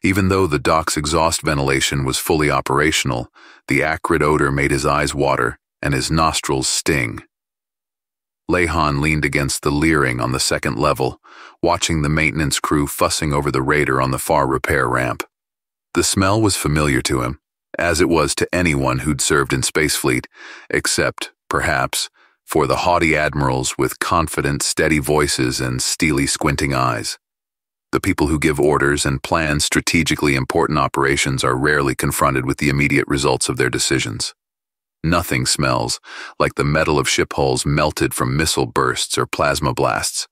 Even though the dock's exhaust ventilation was fully operational, the acrid odor made his eyes water and his nostrils sting. Leyhan leaned against the leering on the second level, watching the maintenance crew fussing over the raider on the far repair ramp. The smell was familiar to him, as it was to anyone who'd served in Space Fleet, except, perhaps, for the haughty admirals with confident, steady voices and steely, squinting eyes. The people who give orders and plan strategically important operations are rarely confronted with the immediate results of their decisions. Nothing smells like the metal of ship hulls melted from missile bursts or plasma blasts.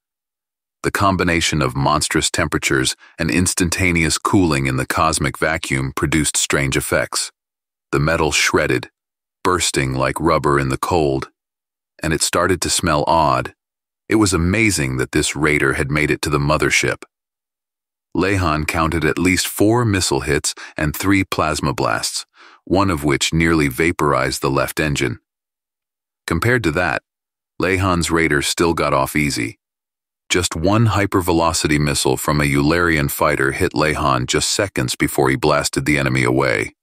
The combination of monstrous temperatures and instantaneous cooling in the cosmic vacuum produced strange effects. The metal shredded, bursting like rubber in the cold, and it started to smell odd. It was amazing that this raider had made it to the mothership. Leyhan counted at least 4 missile hits and 3 plasma blasts, one of which nearly vaporized the left engine. Compared to that, Leyhan's raider still got off easy. Just one hypervelocity missile from a Ullerian fighter hit Leyhan just seconds before he blasted the enemy away.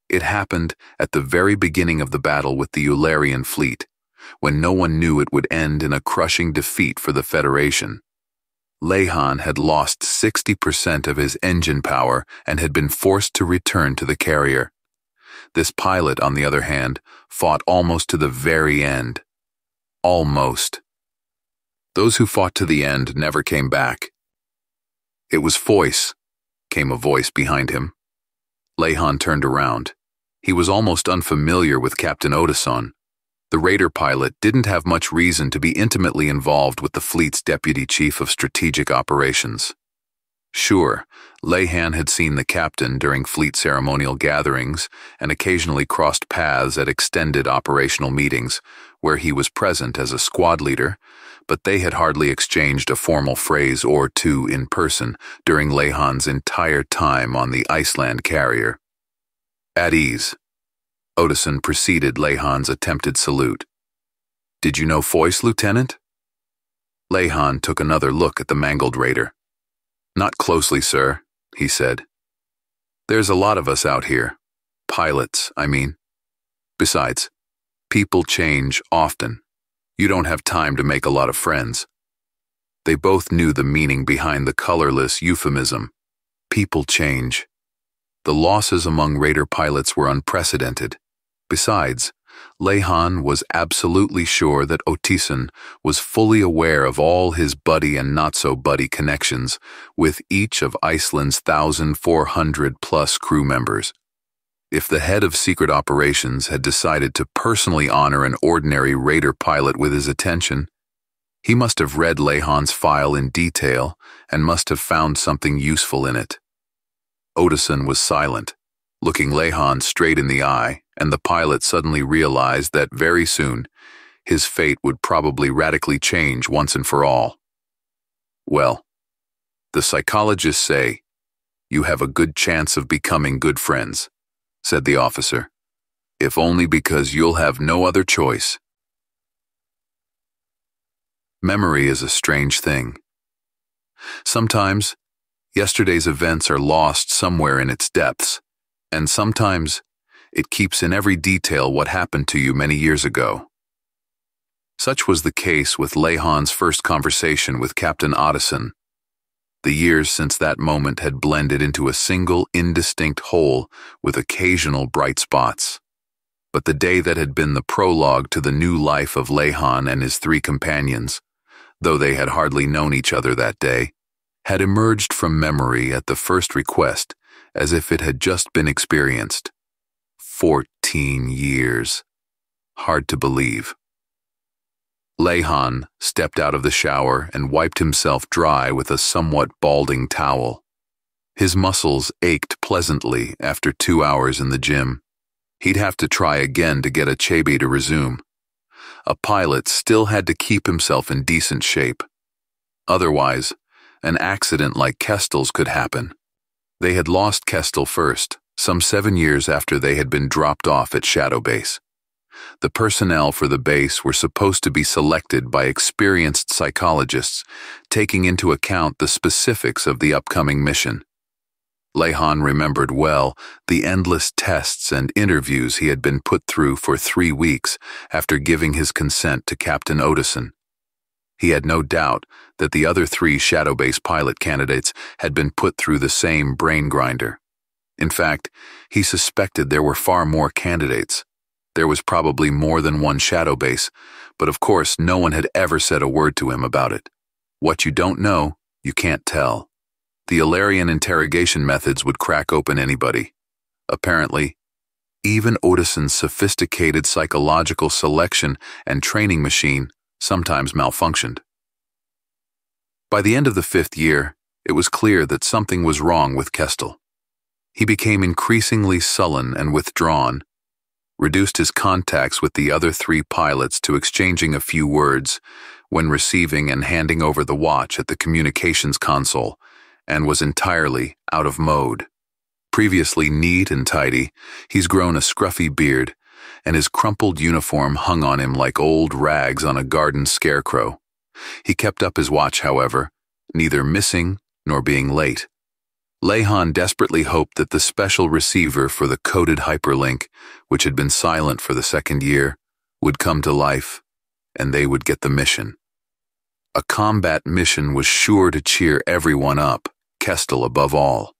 It happened at the very beginning of the battle with the Ullerian fleet, when no one knew it would end in a crushing defeat for the Federation. Leyhan had lost 60% of his engine power and had been forced to return to the carrier. This pilot, on the other hand, fought almost to the very end. Almost. Those who fought to the end never came back. "It was Foyce," came a voice behind him. Leyhan turned around. He was almost unfamiliar with Captain Odyssean. The raider pilot didn't have much reason to be intimately involved with the fleet's deputy chief of strategic operations. Sure, Leyhan had seen the captain during fleet ceremonial gatherings and occasionally crossed paths at extended operational meetings, where he was present as a squad leader, but they had hardly exchanged a formal phrase or two in person during Leyhan's entire time on the Iceland carrier. "At ease." Odyssean preceded Leyhan's attempted salute. "Did you know Foyce, Lieutenant?" Leyhan took another look at the mangled raider. "Not closely, sir," he said. "There's a lot of us out here. Pilots, I mean. Besides, people change often. You don't have time to make a lot of friends." They both knew the meaning behind the colorless euphemism. People change. The losses among raider pilots were unprecedented. Besides, Leyhan was absolutely sure that Odyssean was fully aware of all his buddy and not-so-buddy connections with each of Iceland's 1,400-plus crew members. If the head of secret operations had decided to personally honor an ordinary raider pilot with his attention, he must have read Leyhan's file in detail and must have found something useful in it. Odyssean was silent, looking Leyhan straight in the eye, and the pilot suddenly realized that very soon his fate would probably radically change once and for all. "Well, the psychologists say you have a good chance of becoming good friends," said the officer, "if only because you'll have no other choice." Memory is a strange thing. Sometimes, yesterday's events are lost somewhere in its depths, and sometimes it keeps in every detail what happened to you many years ago. Such was the case with Leyhan's first conversation with Captain Odyssean. The years since that moment had blended into a single, indistinct whole with occasional bright spots. But the day that had been the prologue to the new life of Leyhan and his 3 companions, though they had hardly known each other that day, had emerged from memory at the first request as if it had just been experienced. 14 years. Hard to believe. Leyhan stepped out of the shower and wiped himself dry with a somewhat balding towel. His muscles ached pleasantly after 2 hours in the gym. He'd have to try again to get Achebe to resume. A pilot still had to keep himself in decent shape. Otherwise, an accident like Kestel's could happen. They had lost Kestel first, some 7 years after they had been dropped off at Shadow Base. The personnel for the base were supposed to be selected by experienced psychologists, taking into account the specifics of the upcoming mission. Leyhan remembered well the endless tests and interviews he had been put through for 3 weeks after giving his consent to Captain Ottoson. He had no doubt that the other 3 shadow-base pilot candidates had been put through the same brain grinder. In fact, he suspected there were far more candidates. There was probably more than one shadow base, but of course no one had ever said a word to him about it. What you don't know, you can't tell. The Ullerian interrogation methods would crack open anybody. Apparently, even Ottoson's sophisticated psychological selection and training machine sometimes malfunctioned. By the end of the 5th year, it was clear that something was wrong with Kestel. He became increasingly sullen and withdrawn, reduced his contacts with the other 3 pilots to exchanging a few words when receiving and handing over the watch at the communications console, and was entirely out of mode. Previously neat and tidy, he's grown a scruffy beard, and his crumpled uniform hung on him like old rags on a garden scarecrow. He kept up his watch, however, neither missing nor being late. Leyhan desperately hoped that the special receiver for the coded hyperlink, which had been silent for the 2nd year, would come to life, and they would get the mission. A combat mission was sure to cheer everyone up, Kestel above all.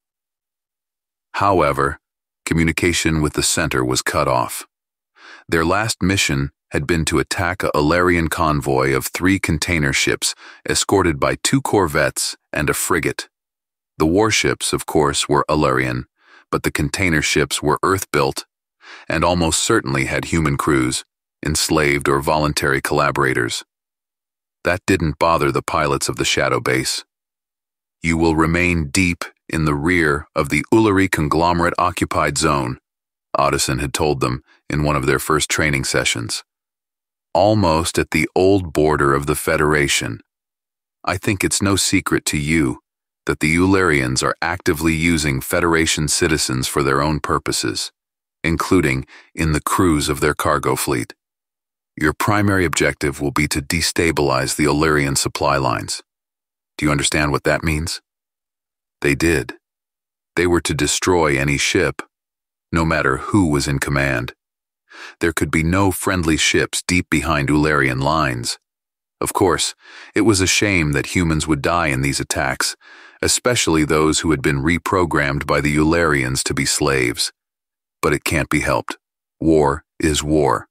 However, communication with the center was cut off. Their last mission had been to attack a Ullerian convoy of 3 container ships escorted by 2 corvettes and a frigate. The warships, of course, were Ullerian, but the container ships were Earth-built and almost certainly had human crews, enslaved or voluntary collaborators. That didn't bother the pilots of the shadow base. You will remain deep in the rear of the Ulleri conglomerate occupied zone, Ottoson had told them in one of their first training sessions. Almost at the old border of the Federation. I think it's no secret to you that the Ullerians are actively using Federation citizens for their own purposes, including in the crews of their cargo fleet. Your primary objective will be to destabilize the Ullerian supply lines. Do you understand what that means? They did. They were to destroy any ship, no matter who was in command. There could be no friendly ships deep behind Ullerian lines. Of course, it was a shame that humans would die in these attacks, especially those who had been reprogrammed by the Ullerians to be slaves. But it can't be helped. War is war.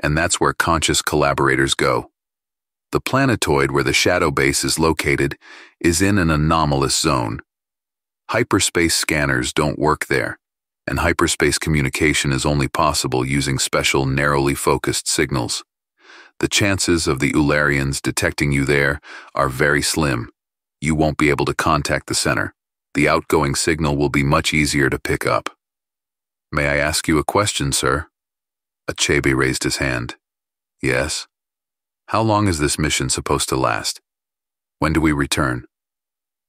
And that's where conscious collaborators go. The planetoid where the shadow base is located is in an anomalous zone. Hyperspace scanners don't work there, and hyperspace communication is only possible using special narrowly focused signals. The chances of the Ullerians detecting you there are very slim. You won't be able to contact the center. The outgoing signal will be much easier to pick up. May I ask you a question, sir? Achebe raised his hand. Yes. How long is this mission supposed to last? When do we return?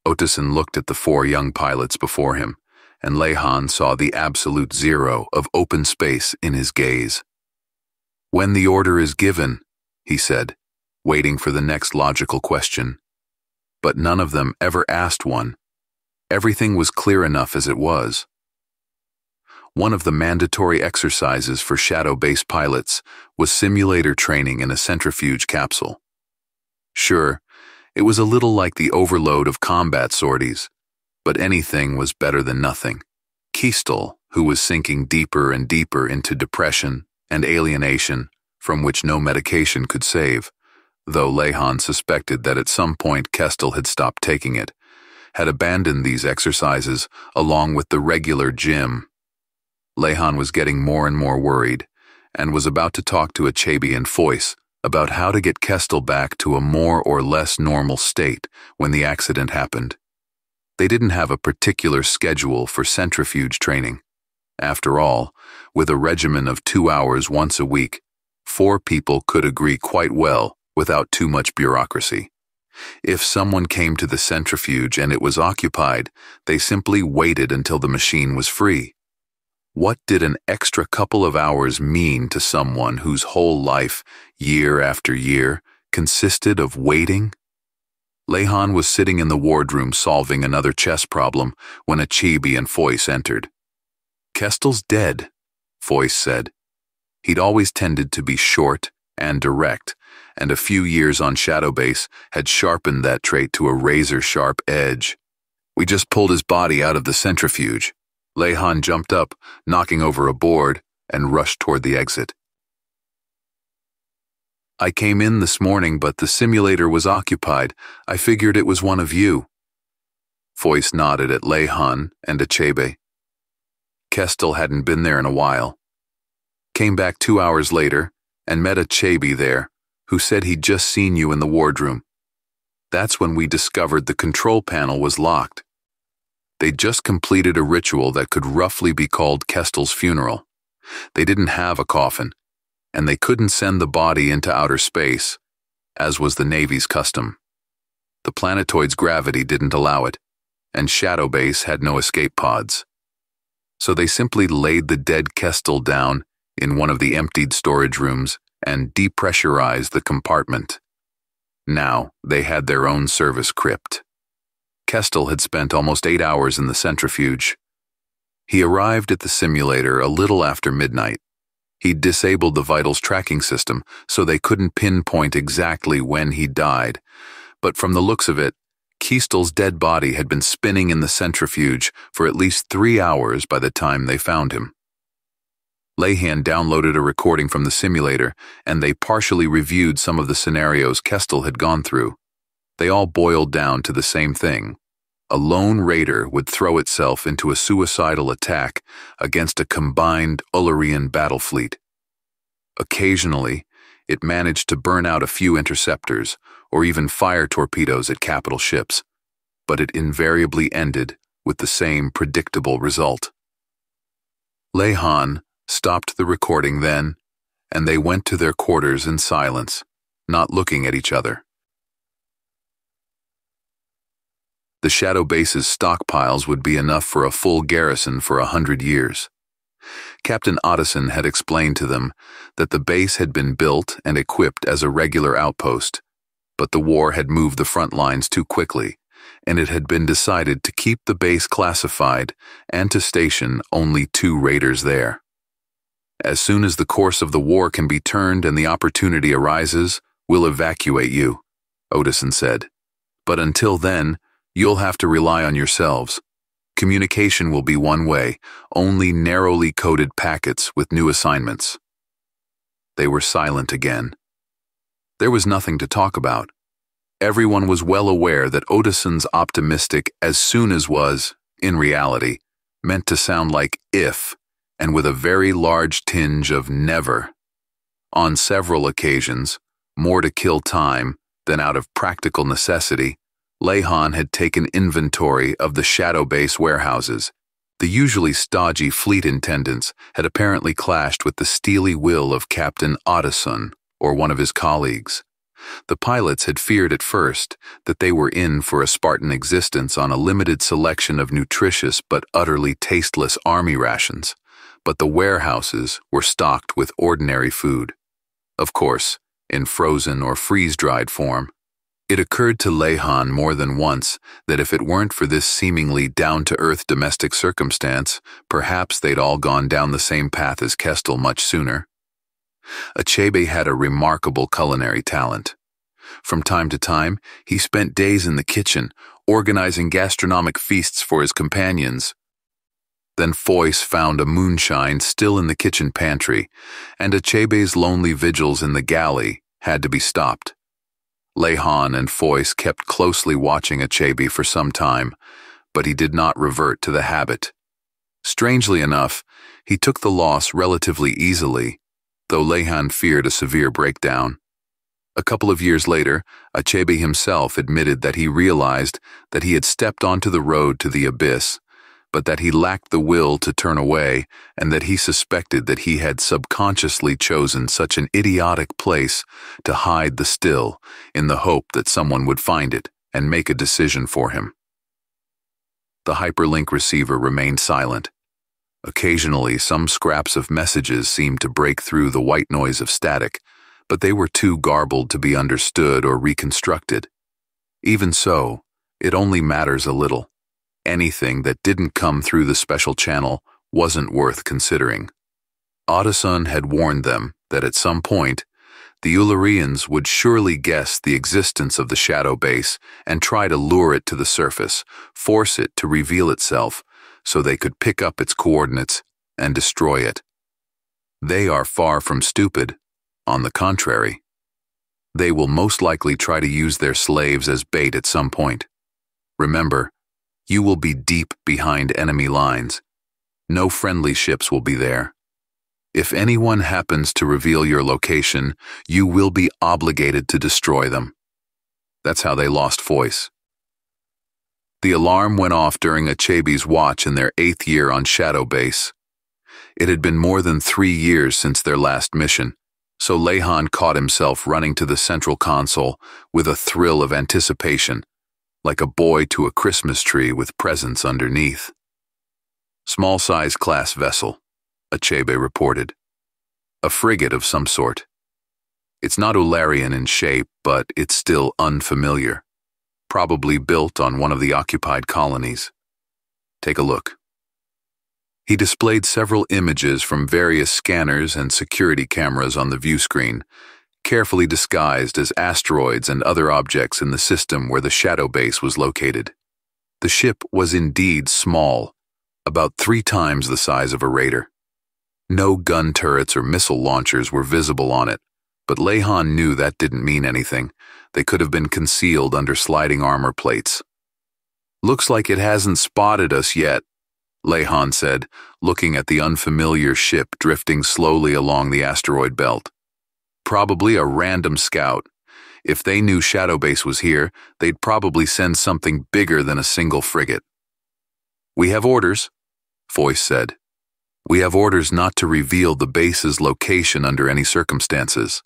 Ottoson looked at the 4 young pilots before him, and Leyhan saw the absolute zero of open space in his gaze. When the order is given, he said, waiting for the next logical question. But none of them ever asked one. Everything was clear enough as it was. One of the mandatory exercises for shadow-base pilots was simulator training in a centrifuge capsule. Sure, it was a little like the overload of combat sorties, but anything was better than nothing. Kestel, who was sinking deeper and deeper into depression and alienation from which no medication could save, though Leyhan suspected that at some point Kestel had stopped taking it, had abandoned these exercises along with the regular gym. Leyhan was getting more and more worried, and was about to talk to Achebe and Foyce about how to get Kestel back to a more or less normal state when the accident happened. They didn't have a particular schedule for centrifuge training. After all, with a regimen of 2 hours once a week, 4 people could agree quite well without too much bureaucracy. If someone came to the centrifuge and it was occupied, they simply waited until the machine was free. What did an extra couple of hours mean to someone whose whole life, year after year, consisted of waiting? Leyhan was sitting in the wardroom solving another chess problem when Achebe and Foyce entered. "Kestel's dead," Foyce said. He'd always tended to be short and direct, and a few years on Shadow Base had sharpened that trait to a razor-sharp edge. "We just pulled his body out of the centrifuge." Leyhan jumped up, knocking over a board, and rushed toward the exit. "I came in this morning, but the simulator was occupied. I figured it was one of you." Foyce nodded at Leyhan and Achebe. Kestel hadn't been there in a while. Came back 2 hours later and met Achebe there, who said he'd just seen you in the wardroom. That's when we discovered the control panel was locked. They'd just completed a ritual that could roughly be called Kestel's funeral. They didn't have a coffin, and they couldn't send the body into outer space, as was the Navy's custom. The planetoid's gravity didn't allow it, and Shadow Base had no escape pods. So they simply laid the dead Kestel down in one of the emptied storage rooms and depressurized the compartment. Now they had their own service crypt. Kestel had spent almost 8 hours in the centrifuge. He arrived at the simulator a little after midnight. He'd disabled the vitals tracking system so they couldn't pinpoint exactly when he died, but from the looks of it, Kestel's dead body had been spinning in the centrifuge for at least 3 hours by the time they found him. Leyhan downloaded a recording from the simulator, and they partially reviewed some of the scenarios Kestel had gone through. They all boiled down to the same thing. A lone raider would throw itself into a suicidal attack against a combined Ullerian battle fleet. Occasionally, it managed to burn out a few interceptors or even fire torpedoes at capital ships, but it invariably ended with the same predictable result. Leyhan stopped the recording then, and they went to their quarters in silence, not looking at each other. The Shadow Base's stockpiles would be enough for a full garrison for 100 years. Captain Otteson had explained to them that the base had been built and equipped as a regular outpost, but the war had moved the front lines too quickly, and it had been decided to keep the base classified and to station only 2 raiders there. "As soon as the course of the war can be turned and the opportunity arises, we'll evacuate you," Otteson said. "But until then, you'll have to rely on yourselves. Communication will be one way, only narrowly coded packets with new assignments." They were silent again. There was nothing to talk about. Everyone was well aware that Otteson's optimistic "as soon as" was, in reality, meant to sound like "if," and with a very large tinge of "never." On several occasions, more to kill time than out of practical necessity, Leyhan had taken inventory of the Shadow Base warehouses. The usually stodgy fleet intendants had apparently clashed with the steely will of Captain Otteson or one of his colleagues. The pilots had feared at first that they were in for a Spartan existence on a limited selection of nutritious but utterly tasteless army rations, but the warehouses were stocked with ordinary food. Of course, in frozen or freeze-dried form. It occurred to Leyhan more than once that if it weren't for this seemingly down-to-earth domestic circumstance, perhaps they'd all gone down the same path as Kestel much sooner. Achebe had a remarkable culinary talent. From time to time, he spent days in the kitchen, organizing gastronomic feasts for his companions. Then Foyce found a moonshine still in the kitchen pantry, and Achebe's lonely vigils in the galley had to be stopped. Leyhan and Foyce kept closely watching Achebe for some time, but he did not revert to the habit. Strangely enough, he took the loss relatively easily, though Leyhan feared a severe breakdown. A couple of years later, Achebe himself admitted that he realized that he had stepped onto the road to the abyss, but that he lacked the will to turn away, and that he suspected that he had subconsciously chosen such an idiotic place to hide the still in the hope that someone would find it and make a decision for him. The hyperlink receiver remained silent. Occasionally, some scraps of messages seemed to break through the white noise of static, but they were too garbled to be understood or reconstructed. Even so, it only matters a little. Anything that didn't come through the special channel wasn't worth considering. Ottoson had warned them that at some point, the Ullerians would surely guess the existence of the shadow base and try to lure it to the surface, force it to reveal itself so they could pick up its coordinates and destroy it. They are far from stupid. On the contrary, they will most likely try to use their slaves as bait at some point. Remember, you will be deep behind enemy lines. No friendly ships will be there. If anyone happens to reveal your location, you will be obligated to destroy them. That's how they lost voice. The alarm went off during Achebe's watch in their 8th year on Shadow Base. It had been more than 3 years since their last mission, so Leyhan caught himself running to the central console with a thrill of anticipation, like a boy to a Christmas tree with presents underneath. Small-size class vessel, Achebe reported. A frigate of some sort. It's not Ullerian in shape, but it's still unfamiliar. Probably built on one of the occupied colonies. Take a look. He displayed several images from various scanners and security cameras on the view screen, carefully disguised as asteroids and other objects in the system where the shadow base was located. The ship was indeed small, about 3 times the size of a raider. No gun turrets or missile launchers were visible on it, but Leyhan knew that didn't mean anything. They could have been concealed under sliding armor plates. "Looks like it hasn't spotted us yet," Leyhan said, looking at the unfamiliar ship drifting slowly along the asteroid belt. "Probably a random scout. If they knew Shadow Base was here, they'd probably send something bigger than a single frigate." "We have orders," Foyce said. "We have orders not to reveal the base's location under any circumstances,"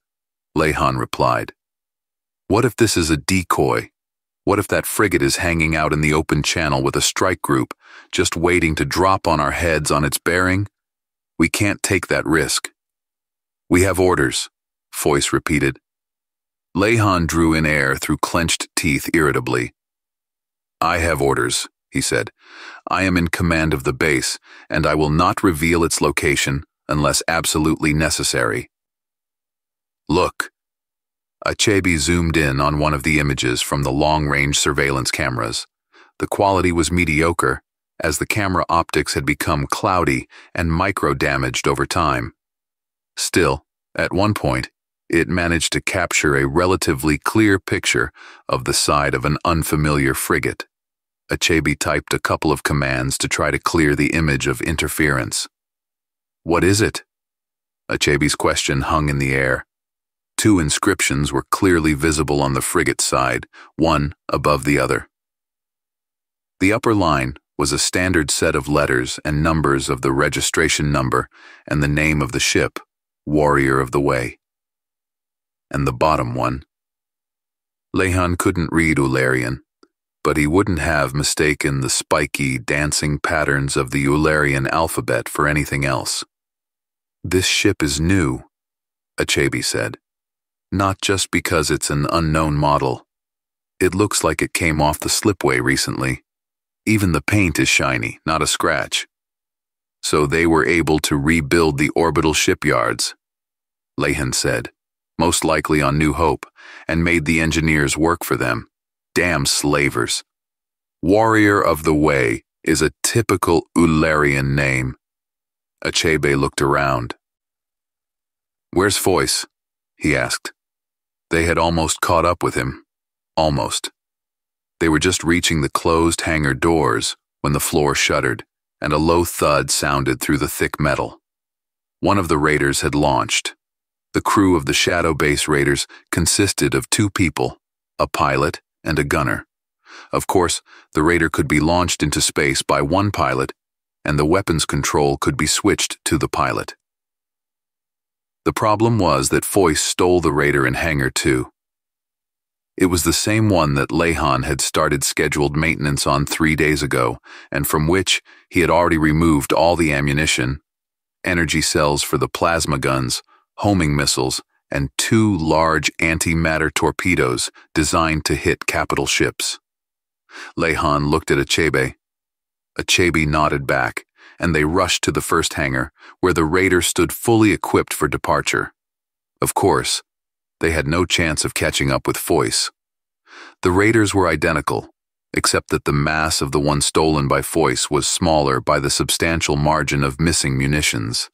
Leyhan replied. "What if this is a decoy? What if that frigate is hanging out in the open channel with a strike group, just waiting to drop on our heads on its bearing? We can't take that risk." "We have orders," Foyce repeated. Leyhan drew in air through clenched teeth irritably. "I have orders," he said. "I am in command of the base, and I will not reveal its location unless absolutely necessary." "Look." Achebe zoomed in on one of the images from the long-range surveillance cameras. The quality was mediocre, as the camera optics had become cloudy and micro-damaged over time. Still, at one point, it managed to capture a relatively clear picture of the side of an unfamiliar frigate. Achebe typed a couple of commands to try to clear the image of interference. "What is it?" Achebe's question hung in the air. 2 inscriptions were clearly visible on the frigate's side, one above the other. The upper line was a standard set of letters and numbers of the registration number and the name of the ship, Warrior of the Way. And the bottom one. Leyhan couldn't read Ullerian, but he wouldn't have mistaken the spiky, dancing patterns of the Ullerian alphabet for anything else. "This ship is new," Achebe said. "Not just because it's an unknown model. It looks like it came off the slipway recently. Even the paint is shiny, not a scratch. So they were able to rebuild the orbital shipyards," Leyhan said, "most likely on New Hope, and made the engineers work for them. Damn slavers. Warrior of the Way is a typical Ullerian name." Achebe looked around. "Where's Foyce?" he asked. They had almost caught up with him. Almost. They were just reaching the closed hangar doors when the floor shuddered, and a low thud sounded through the thick metal. One of the raiders had launched. The crew of the Shadow Base raiders consisted of 2 people, a pilot and a gunner. Of course, the raider could be launched into space by one pilot, and the weapons control could be switched to the pilot. The problem was that Foyce stole the raider in Hangar 2. It was the same one that Leyhan had started scheduled maintenance on 3 days ago, and from which he had already removed all the ammunition, energy cells for the plasma guns, homing missiles, and 2 large antimatter torpedoes designed to hit capital ships. Leyhan looked at Achebe. Achebe nodded back, and they rushed to the first hangar, where the raider stood fully equipped for departure. Of course, they had no chance of catching up with Foyce. The raiders were identical, except that the mass of the one stolen by Foyce was smaller by the substantial margin of missing munitions.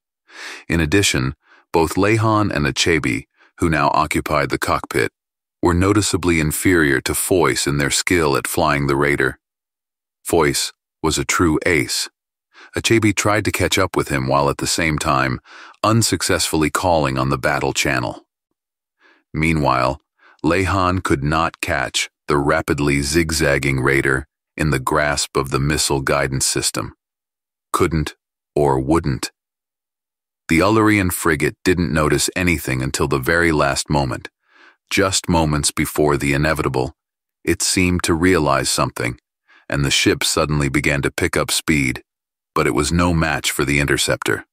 In addition, both Leyhan and Achebe, who now occupied the cockpit, were noticeably inferior to Foyce in their skill at flying the raider. Foyce was a true ace. Achebe tried to catch up with him while at the same time unsuccessfully calling on the battle channel. Meanwhile, Leyhan could not catch the rapidly zigzagging raider in the grasp of the missile guidance system. Couldn't or wouldn't. The Ullerian frigate didn't notice anything until the very last moment. Just moments before the inevitable, it seemed to realize something, and the ship suddenly began to pick up speed, but it was no match for the interceptor.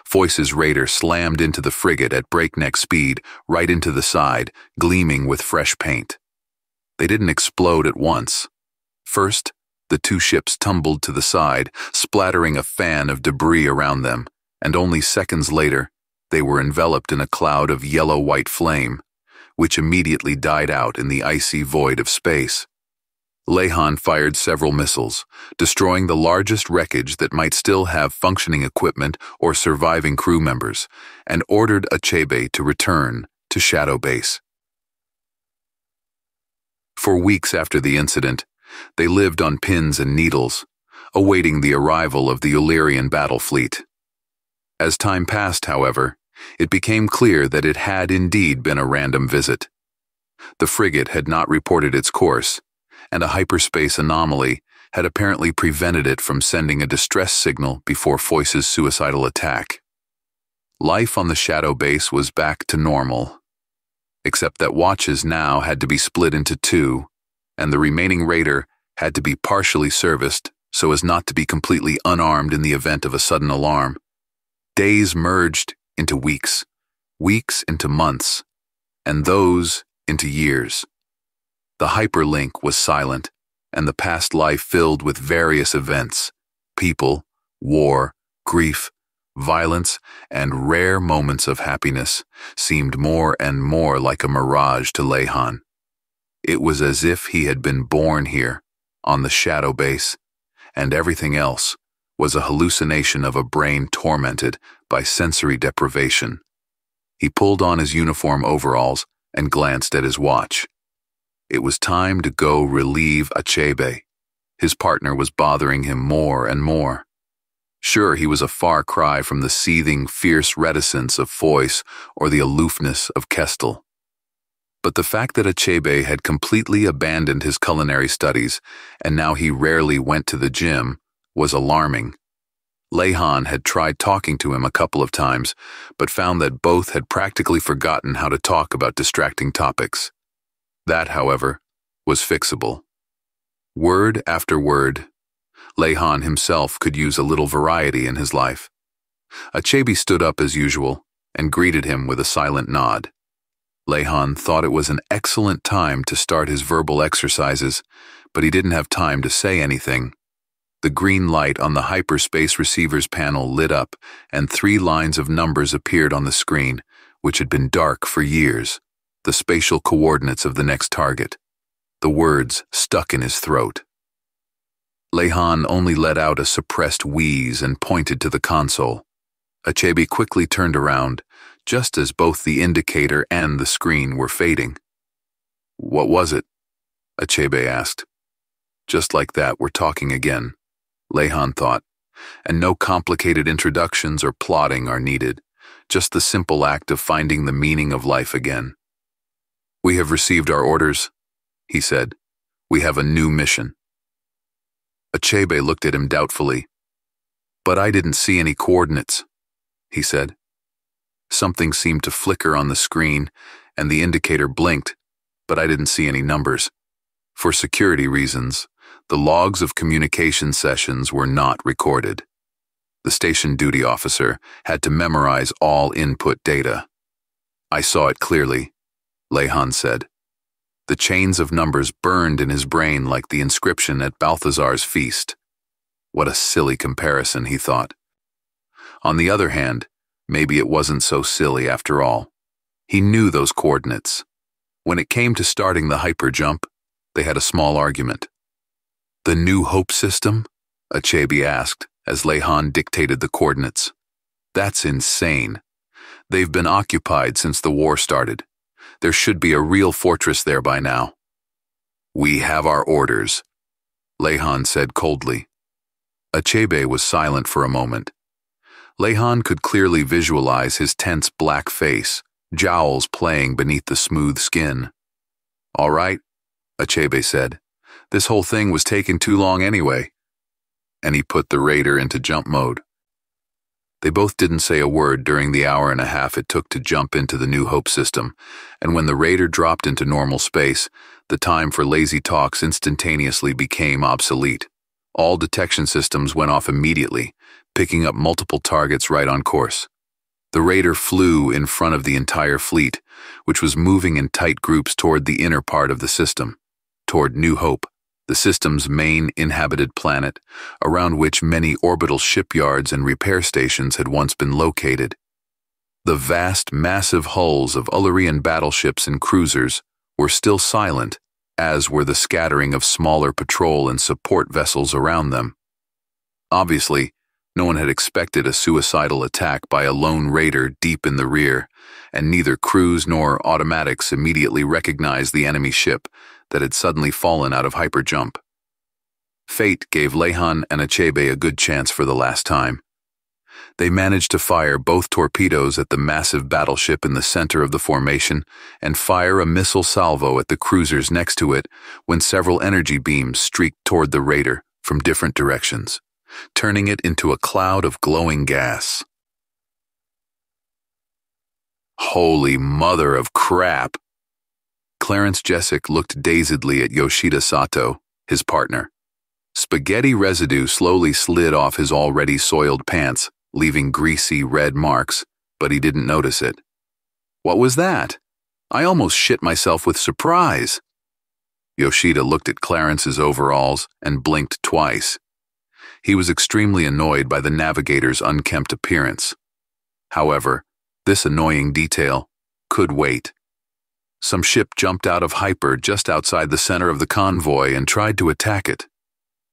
Foyce's raider slammed into the frigate at breakneck speed, right into the side, gleaming with fresh paint. They didn't explode at once. First, the 2 ships tumbled to the side, splattering a fan of debris around them, and only seconds later, they were enveloped in a cloud of yellow-white flame, which immediately died out in the icy void of space. Leyhan fired several missiles, destroying the largest wreckage that might still have functioning equipment or surviving crew members, and ordered Achebe to return to Shadow Base. For weeks after the incident, they lived on pins and needles, awaiting the arrival of the Ullerian battle fleet. As time passed, however, it became clear that it had indeed been a random visit. The frigate had not reported its course, and a hyperspace anomaly had apparently prevented it from sending a distress signal before Foyce's suicidal attack. Life on the Shadow Base was back to normal, except that watches now had to be split into 2, and the remaining raider had to be partially serviced so as not to be completely unarmed in the event of a sudden alarm. Days merged into weeks, weeks into months, and those into years. The hyperlink was silent, and the past life filled with various events, people, war, grief, violence, and rare moments of happiness seemed more and more like a mirage to Leyhan. It was as if he had been born here, on the Shadow Base, and everything else was a hallucination of a brain tormented by sensory deprivation. He pulled on his uniform overalls and glanced at his watch. It was time to go relieve Achebe. His partner was bothering him more and more. Sure, he was a far cry from the seething, fierce reticence of Foyce or the aloofness of Kestel. But the fact that Achebe had completely abandoned his culinary studies and now he rarely went to the gym was alarming. Leyhan had tried talking to him a couple of times, but found that both had practically forgotten how to talk about distracting topics. That, however, was fixable. Word after word, Leyhan himself could use a little variety in his life. Achebe stood up as usual and greeted him with a silent nod. Leyhan thought it was an excellent time to start his verbal exercises, but he didn't have time to say anything. The green light on the hyperspace receiver's panel lit up, and 3 lines of numbers appeared on the screen, which had been dark for years, the spatial coordinates of the next target. The words stuck in his throat. Leyhan only let out a suppressed wheeze and pointed to the console. Achebe quickly turned around, just as both the indicator and the screen were fading. "What was it?" Achebe asked. Just like that, we're talking again, Leyhan thought, and no complicated introductions or plotting are needed, just the simple act of finding the meaning of life again. "We have received our orders," he said. "We have a new mission." Achebe looked at him doubtfully. "But I didn't see any coordinates," he said. Something seemed to flicker on the screen, and the indicator blinked, but I didn't see any numbers. For security reasons, the logs of communication sessions were not recorded. The station duty officer had to memorize all input data. I saw it clearly, Leyhan said. The chains of numbers burned in his brain like the inscription at Balthazar's feast. What a silly comparison, he thought. On the other hand, maybe it wasn't so silly after all. He knew those coordinates. When it came to starting the hyperjump, they had a small argument. The New Hope system? Achebe asked as Leyhan dictated the coordinates. That's insane. They've been occupied since the war started. There should be a real fortress there by now. We have our orders, Leyhan said coldly. Achebe was silent for a moment. Leyhan could clearly visualize his tense black face, jowls playing beneath the smooth skin. All right, Achebe said. This whole thing was taking too long anyway. And he put the raider into jump mode. They both didn't say a word during the hour and a half it took to jump into the New Hope system, and when the raider dropped into normal space, the time for lazy talks instantaneously became obsolete. All detection systems went off immediately, picking up multiple targets right on course. The raider flew in front of the entire fleet, which was moving in tight groups toward the inner part of the system, toward New Hope, the system's main inhabited planet, around which many orbital shipyards and repair stations had once been located. The vast, massive hulls of Ullerian battleships and cruisers were still silent, as were the scattering of smaller patrol and support vessels around them. Obviously, no one had expected a suicidal attack by a lone raider deep in the rear, and neither crews nor automatics immediately recognized the enemy ship that had suddenly fallen out of hyperjump. Fate gave Leyhan and Achebe a good chance for the last time. They managed to fire both torpedoes at the massive battleship in the center of the formation and fire a missile salvo at the cruisers next to it when several energy beams streaked toward the raider from different directions, turning it into a cloud of glowing gas. Holy mother of crap! Clarence Jessic looked dazedly at Yoshida Sato, his partner. Spaghetti residue slowly slid off his already soiled pants, leaving greasy red marks, but he didn't notice it. What was that? I almost shit myself with surprise. Yoshida looked at Clarence's overalls and blinked twice. He was extremely annoyed by the navigator's unkempt appearance. However, this annoying detail could wait. Some ship jumped out of hyper just outside the center of the convoy and tried to attack it,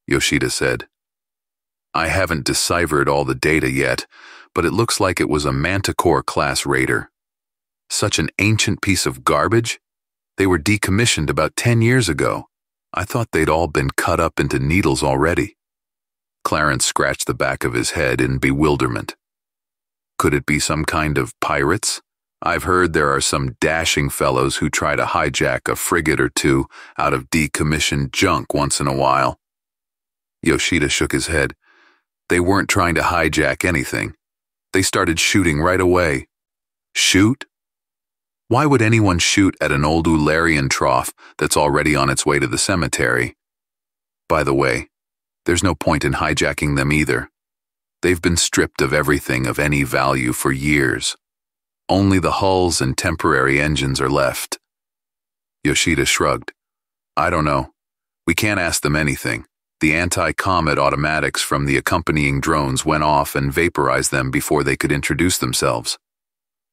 Yoshida said. I haven't deciphered all the data yet, but it looks like it was a Manticore-class raider. Such an ancient piece of garbage? They were decommissioned about 10 years ago. I thought they'd all been cut up into needles already. Clarence scratched the back of his head in bewilderment. Could it be some kind of pirates? I've heard there are some dashing fellows who try to hijack a frigate or two out of decommissioned junk once in a while. Yoshida shook his head. They weren't trying to hijack anything. They started shooting right away. Shoot? Why would anyone shoot at an old Ullerian trough that's already on its way to the cemetery? By the way, there's no point in hijacking them either. They've been stripped of everything of any value for years. Only the hulls and temporary engines are left. Yoshida shrugged. I don't know. We can't ask them anything. The anti-comet automatics from the accompanying drones went off and vaporized them before they could introduce themselves.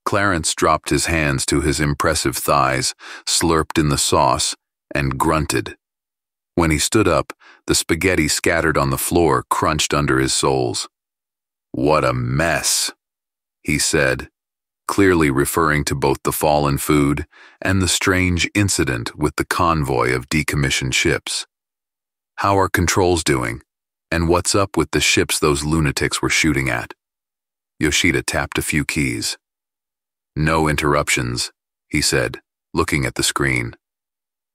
Clarence dropped his hands to his impressive thighs, slurped in the sauce, and grunted. When he stood up, the spaghetti scattered on the floor crunched under his soles. What a mess, he said, clearly referring to both the fallen food and the strange incident with the convoy of decommissioned ships. How are controls doing? And what's up with the ships those lunatics were shooting at? Yoshida tapped a few keys. No interruptions, he said, looking at the screen.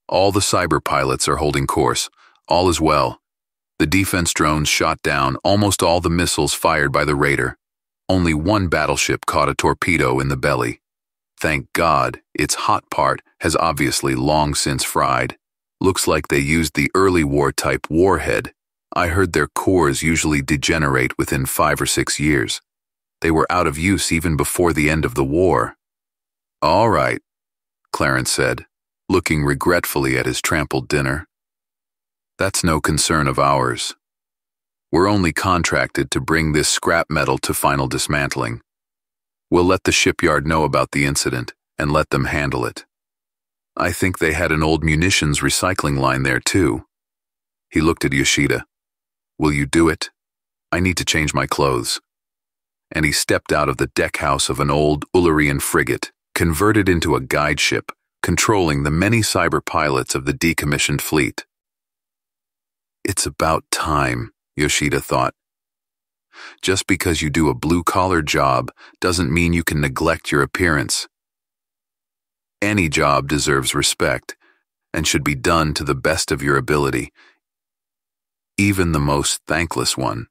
All the cyber pilots are holding course. All is well. The defense drones shot down almost all the missiles fired by the raider. Only one battleship caught a torpedo in the belly. Thank God, its hot part has obviously long since fried. Looks like they used the early war-type warhead. I heard their cores usually degenerate within 5 or 6 years. They were out of use even before the end of the war. All right, Clarence said, looking regretfully at his trampled dinner. That's no concern of ours. We're only contracted to bring this scrap metal to final dismantling. We'll let the shipyard know about the incident and let them handle it. I think they had an old munitions recycling line there too. He looked at Yoshida. Will you do it? I need to change my clothes. And he stepped out of the deck house of an old Ullerian frigate, converted into a guide ship, controlling the many cyber pilots of the decommissioned fleet. It's about time, Yoshida thought. Just because you do a blue-collar job doesn't mean you can neglect your appearance. Any job deserves respect and should be done to the best of your ability, even the most thankless one.